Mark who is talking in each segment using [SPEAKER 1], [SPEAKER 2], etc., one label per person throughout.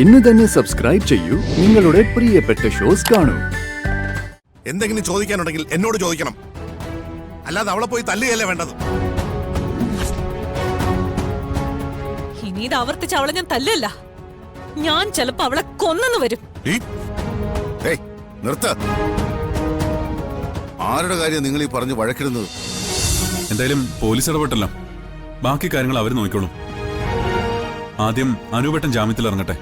[SPEAKER 1] ഇന്ന് തന്നെ സബ്സ്ക്രൈബ് ചെയ്യൂ നിങ്ങളുടെ പ്രിയപ്പെട്ട ഷോസ് കാണൂ.
[SPEAKER 2] എന്തെങ്കിലും ചോദിക്കാനുണ്ടെങ്കിൽ എന്നോട് ചോദിക്കണം, അല്ലാതെ അവളെ പോയി തല്ലുകയല്ലേ വേണ്ടത്.
[SPEAKER 3] ഇനി ഇത് ആവർത്തിച്ച് അവളെ ഞാൻ തല്ലല്ല, ഞാൻ ചിലപ്പോ അവളെ കൊന്നെന്ന് വരും.
[SPEAKER 2] നിർത്ത്. ആരുടെ കാര്യം നിങ്ങൾ ഈ പറഞ്ഞു വഴക്കിടുന്നത്?
[SPEAKER 4] എന്തായാലും പോലീസ് ഇടപെട്ടല്ലോ, ബാക്കി കാര്യങ്ങൾ അവർ നോക്കിക്കോളും. ആദ്യം അനുപേട്ടൻ ജാമ്യത്തിൽ ഇറങ്ങട്ടെ,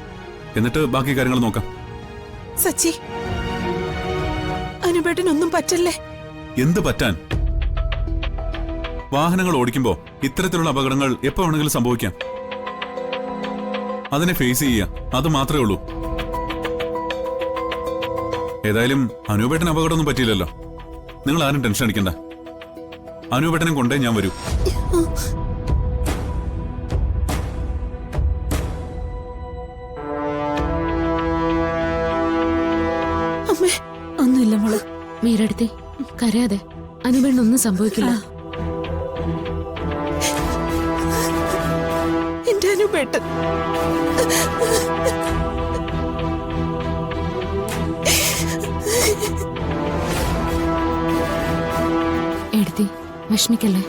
[SPEAKER 4] എന്നിട്ട് ബാക്കി കാര്യങ്ങൾ നോക്കാം.
[SPEAKER 5] സച്ചി, അനുപേട്ടനൊന്നും പറ്റല്ലേ?
[SPEAKER 4] എന്ത് പറ്റാൻ? വാഹനങ്ങൾ ഓടിക്കുമ്പോ ഇത്തരത്തിലുള്ള അപകടങ്ങൾ എപ്പോ വേണമെങ്കിലും സംഭവിക്കാം. അതിനെ ഫേസ് ചെയ്യുക, അത് മാത്രമേ ഉള്ളൂ. ഏതായാലും അനുപേട്ടന് അപകടമൊന്നും പറ്റിയില്ലല്ലോ. നിങ്ങൾ ആരും ടെൻഷൻ അടിക്കണ്ട. അനുപേട്ടനെ കൊണ്ടേ ഞാൻ വരൂ.
[SPEAKER 5] ഒന്നുമില്ല മോള്.
[SPEAKER 6] മീരടുത്തി കരയാതെ, അനുപേണ്ണൊന്നും സംഭവിക്കില്ല.
[SPEAKER 5] എന്റെ അനുപേട്ടൻ
[SPEAKER 6] എടുത്തി വിഷമിക്കല്ലേ.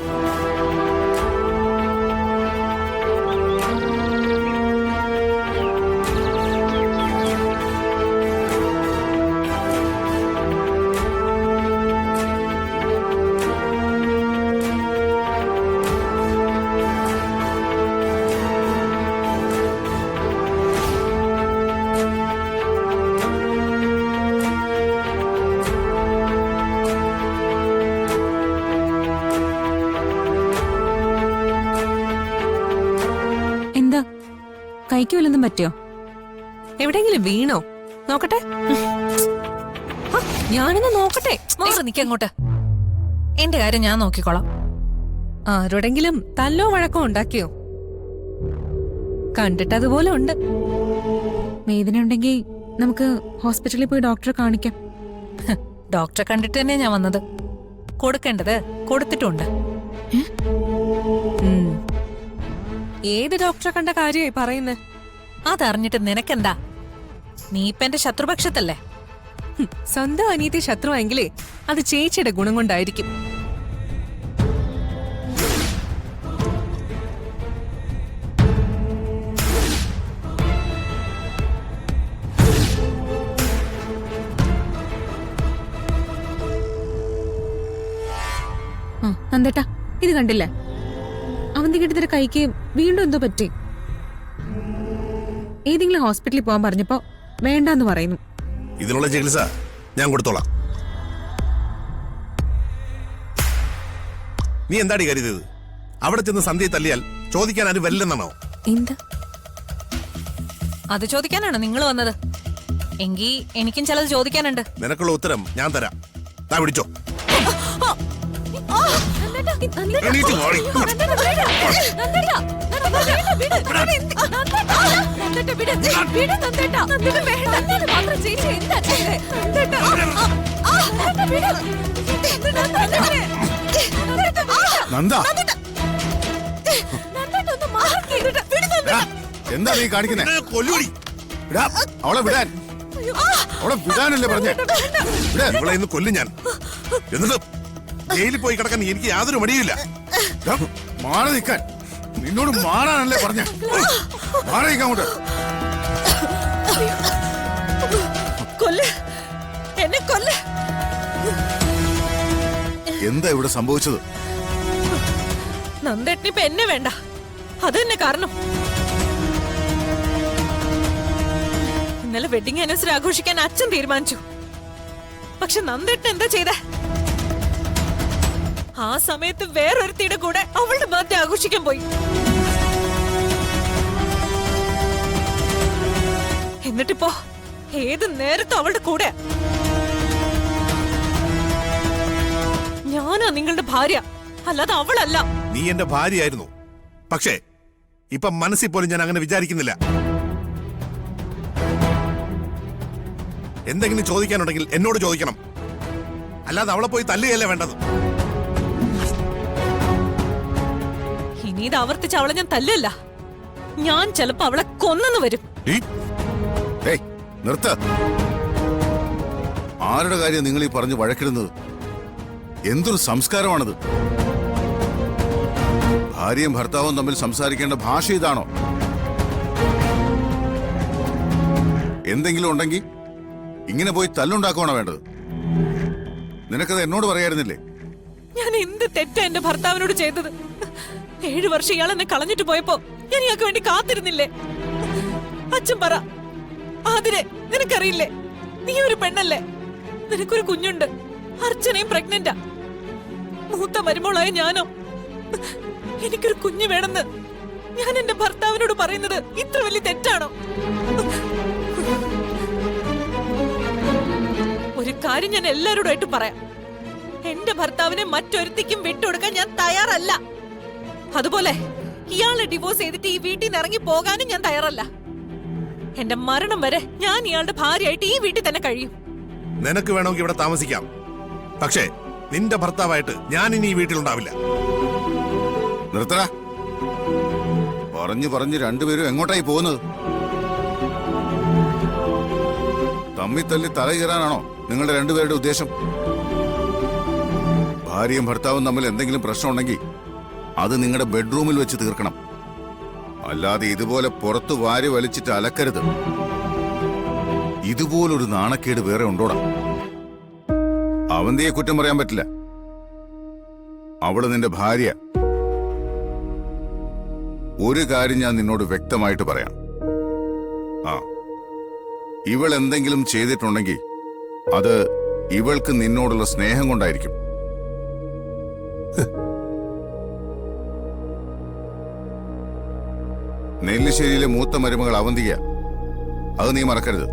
[SPEAKER 3] എന്താ കൈക്ക് വല്ലതും പറ്റിയോ? എവിടെയെങ്കിലും വീണോ? നോക്കട്ടെ. ഞാനിന്ന് നോക്കട്ടെ. മാറി നിക്കങ്ങോട്ട്. എന്റെ കാര്യം ഞാൻ നോക്കിക്കോളാം. ആരോടെങ്കിലും തല്ലോ വഴക്കോ ഉണ്ടാക്കിയോ? കണ്ടിട്ട് അതുപോലെ ഉണ്ട്.
[SPEAKER 6] വേദന ഉണ്ടെങ്കിൽ നമുക്ക് ഹോസ്പിറ്റലിൽ പോയി ഡോക്ടറെ കാണിക്കാം.
[SPEAKER 3] ഡോക്ടറെ കണ്ടിട്ട് തന്നെ ഞാൻ വന്നത്. കൊടുക്കേണ്ടത് കൊടുത്തിട്ടുണ്ട്. ഏത് ഡോക്ടറെ കണ്ട കാര്യമായി പറയുന്നത്? അതറിഞ്ഞിട്ട് നിനക്കെന്താ? നീ ഇപ്പൊ എന്റെ ശത്രുപക്ഷത്തല്ലേ? സ്വന്തം അനിയത്തി ശത്രുവെങ്കിലേ അത് ചേച്ചിയുടെ ഗുണം കൊണ്ടായിരിക്കും.
[SPEAKER 6] നന്ദേട്ടാ, ഇത് കണ്ടില്ലേ? അവന്തികേട്ടത്തിന്റെ കൈക്ക് വീണ്ടും എന്തോ പറ്റി. ഏതെങ്കിലും ഹോസ്പിറ്റലിൽ പോകാൻ പറഞ്ഞപ്പോ വേണ്ടാന്ന് പറയുന്നു.
[SPEAKER 2] ഇതിനുള്ള ചികിത്സ ഞാൻ കൊടുത്തോളാം. നീ എന്താടി കരുതിയത്? അവിടെ ചെന്ന് സന്ധ്യയെ തല്ലിയാൽ ചോദിക്കാൻ ആരും വരില്ലെന്നാണോ?
[SPEAKER 3] എന്താ അത് ചോദിക്കാനാണോ നിങ്ങൾ വന്നത്? എങ്കിൽ എനിക്കും ചിലത് ചോദിക്കാനുണ്ട്.
[SPEAKER 2] നിനക്കുള്ള ഉത്തരം ഞാൻ തരാം. താ പിടിച്ചോ. എന്താ നീ കാണിക്കുന്നേ? അവളെ വിടാൻ, അവളെ വിടാനല്ലേ പറഞ്ഞേ? അവളെ ഇന്ന് കൊല്ലും ഞാൻ. എന്നിട്ട് ജയിലിൽ പോയി കിടക്കാൻ എനിക്ക് യാതൊരു മടിയില്ല. മാറി നിൽക്കാൻ നിന്നോട് മാറാനല്ലേ പറഞ്ഞ? മാറി നിൽക്കാൻ അങ്ങോട്ട്. എന്താ ഇവിടെ സംഭവിച്ചത്?
[SPEAKER 3] നന്ദേട്ടനിപ്പ എന്നെ വേണ്ട, അത് തന്നെ കാരണം. ഇന്നലെ വെഡിങ് ആനിവേഴ്സറി ആഘോഷിക്കാൻ അച്ഛൻ തീരുമാനിച്ചു. പക്ഷെ നന്ദേട്ടൻ എന്താ ചെയ്തേ? ആ സമയത്ത് വേറൊരുത്തിയുടെ കൂടെ അവളുടെ ബർത്ത്ഡേ ആഘോഷിക്കാൻ പോയി. എന്നിട്ടിപ്പോ ഏത് നേരത്തും അവളുടെ കൂടെ. ഞാനാ നിങ്ങളുടെ ഭാര്യ, അല്ലാതെ അവളല്ല.
[SPEAKER 2] നീ എന്റെ ഭാര്യയായിരുന്നു, പക്ഷേ ഇപ്പൊ മനസ്സിൽ പോലും ഞാൻ അങ്ങനെ വിചാരിക്കുന്നില്ല. എന്തെങ്കിലും ചോദിക്കാനുണ്ടെങ്കിൽ എന്നോട് ചോദിക്കണം, അല്ലാതെ അവളെ പോയി തല്ലുകയല്ലേ വേണ്ടത്.
[SPEAKER 3] ഇനി ഇത് ആവർത്തിച്ച് അവളെ ഞാൻ തല്ലല്ല, ഞാൻ ചിലപ്പോ അവളെ കൊന്നെന്ന് വരും.
[SPEAKER 2] ഏയ് നിർത്ത. ആരുടെ കാര്യം നിങ്ങൾ ഈ പറഞ്ഞ് വഴക്കിടുന്നത്? എന്തൊരു സംസ്കാരമാണത്? ഭാര്യയും ഭർത്താവും തമ്മിൽ സംസാരിക്കേണ്ട ഭാഷ ഇതാണോ? എന്തെങ്കിലും ഉണ്ടെങ്കിൽ ഇങ്ങനെ പോയി തല്ലുണ്ടാക്കുവാണോ വേണ്ടത്? നിനക്കത് എന്നോട് പറയായിരുന്നില്ലേ?
[SPEAKER 3] ഞാൻ എന്ത് തെറ്റാ എന്റെ ഭർത്താവിനോട് ചെയ്തത്? 7 വർഷം ഇയാൾ എന്നെ കളഞ്ഞിട്ട് പോയപ്പോ ഞാൻ ഇയാൾക്ക് വേണ്ടി കാത്തിരുന്നില്ലേ? അച്ഛൻ പറ, ആതിരെ, നിനക്കറിയില്ലേ? നീ ഒരു പെണ്ണല്ലേ? നിനക്കൊരു കുഞ്ഞുണ്ട്. അർച്ചനയും പ്രഗ്നന്റാ. മൂത്ത മരുമോളായ ഞാനോ? എനിക്കൊരു കുഞ്ഞു വേണമെന്ന് ഞാൻ എന്റെ ഭർത്താവിനോട് പറയുന്നത് ഇത്ര വലിയ തെറ്റാണോ? ഒരു കാര്യം ഞാൻ എല്ലാവരോടായിട്ട് പറയാം. എന്റെ ഭർത്താവിനെ മറ്റൊരുത്തിക്കും വിട്ടുകൊടുക്കാൻ ഞാൻ തയ്യാറല്ല. അതുപോലെ ഇയാളെ ഡിവോഴ്സ് ചെയ്തിട്ട് ഈ വീട്ടിൽ നിന്ന് ഇറങ്ങി പോകാനും ഞാൻ തയ്യാറല്ല. എന്റെ മരണം വരെ ഞാൻ ഇയാളുടെ ഭാര്യയായിട്ട് ഈ വീട്ടിൽ തന്നെ കഴിയും.
[SPEAKER 2] നിനക്ക് വേണമെങ്കിൽ ഇവിടെ താമസിക്കാം. പക്ഷേ നിന്റെ ഭർത്താവായിട്ട് ഞാൻ ഇനി ഈ വീട്ടിലുണ്ടാവില്ല. നിർത്തടാ. പറഞ്ഞു രണ്ടുപേരും എങ്ങോട്ടായി പോകുന്നത്? തമ്മി തല്ലി തല കീറാനാണോ നിങ്ങളുടെ രണ്ടുപേരുടെ ഉദ്ദേശം? ഭാര്യയും ഭർത്താവും തമ്മിൽ എന്തെങ്കിലും പ്രശ്നമുണ്ടെങ്കിൽ അത് നിങ്ങളുടെ ബെഡ്റൂമിൽ വെച്ച് തീർക്കണം. അല്ലാതെ ഇതുപോലെ പുറത്ത് വാരി വലിച്ചിട്ട് അലക്കരുത്. ഇതുപോലൊരു നാണക്കേട് വേറെ ഉണ്ടോടാ? അവന്തിയെ കുറ്റം പറയാൻ പറ്റില്ല. അവള് നിന്റെ ഭാര്യ. ഒരു കാര്യം ഞാൻ നിന്നോട് വ്യക്തമായിട്ട് പറയാം. ഇവൾ എന്തെങ്കിലും ചെയ്തിട്ടുണ്ടെങ്കിൽ അത് ഇവൾക്ക് നിന്നോടുള്ള സ്നേഹം കൊണ്ടായിരിക്കും. നെല്ലിശ്ശേരിയിലെ മൂത്ത മരുമകൾ അവന്തിക. അത് നീ മറക്കരുത്.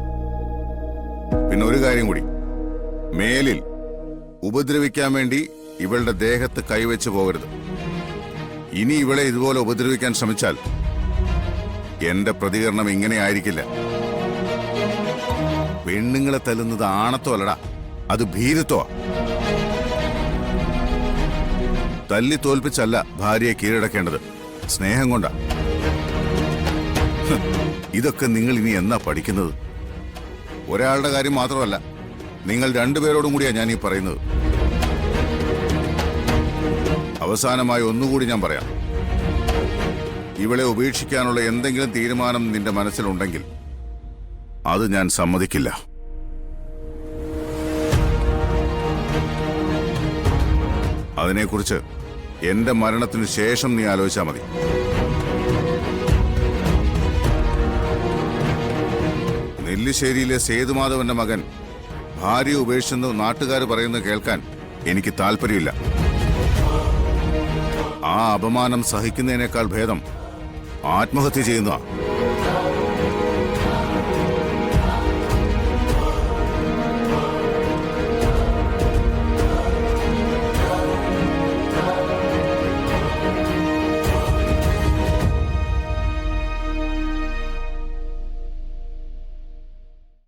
[SPEAKER 2] പിന്നെ ഒരു കാര്യം കൂടി, മേലിൽ ഉപദ്രവിക്കാൻ വേണ്ടി ഇവളുടെ ദേഹത്ത് കൈവച്ച് പോകരുത്. ഇനി ഇവളെ ഇതുപോലെ ഉപദ്രവിക്കാൻ ശ്രമിച്ചാൽ എന്റെ പ്രതികരണം ഇങ്ങനെ ആയിരിക്കില്ല. പെണ്ണുങ്ങളെ തല്ലുന്നത് ആണത്വമല്ലടാ, അത് ഭീരുത്വ. തല്ലി തോൽപ്പിച്ചല്ല ഭാര്യയെ കീഴടക്കേണ്ടത്, സ്നേഹം കൊണ്ടാ. ഇതൊക്കെ നിങ്ങൾ ഇനി എന്നാ പഠിക്കുന്നത്? ഒരാളുടെ കാര്യം മാത്രമല്ല, നിങ്ങൾ രണ്ടുപേരോടും കൂടിയാ ഞാൻ ഈ പറയുന്നത്. അവസാനമായി ഒന്നുകൂടി ഞാൻ പറയാം. ഇവളെ ഉപേക്ഷിക്കാനുള്ള എന്തെങ്കിലും തീരുമാനം നിന്റെ മനസ്സിലുണ്ടെങ്കിൽ അത് ഞാൻ സമ്മതിക്കില്ല. അതിനെക്കുറിച്ച് എന്റെ മരണത്തിനു ശേഷം നീ ആലോചിച്ചാൽ മതി. നെല്ലിശ്ശേരിയിലെ സേതുമാധവന്റെ മകൻ ഭാര്യ ഉപേക്ഷിച്ചെന്ന് നാട്ടുകാർ പറയുന്നത് കേൾക്കാൻ എനിക്ക് താല്പര്യമില്ല. ആ അപമാനം സഹിക്കുന്നതിനേക്കാൾ ഭേദം ആത്മഹത്യ ചെയ്യുന്നതാ.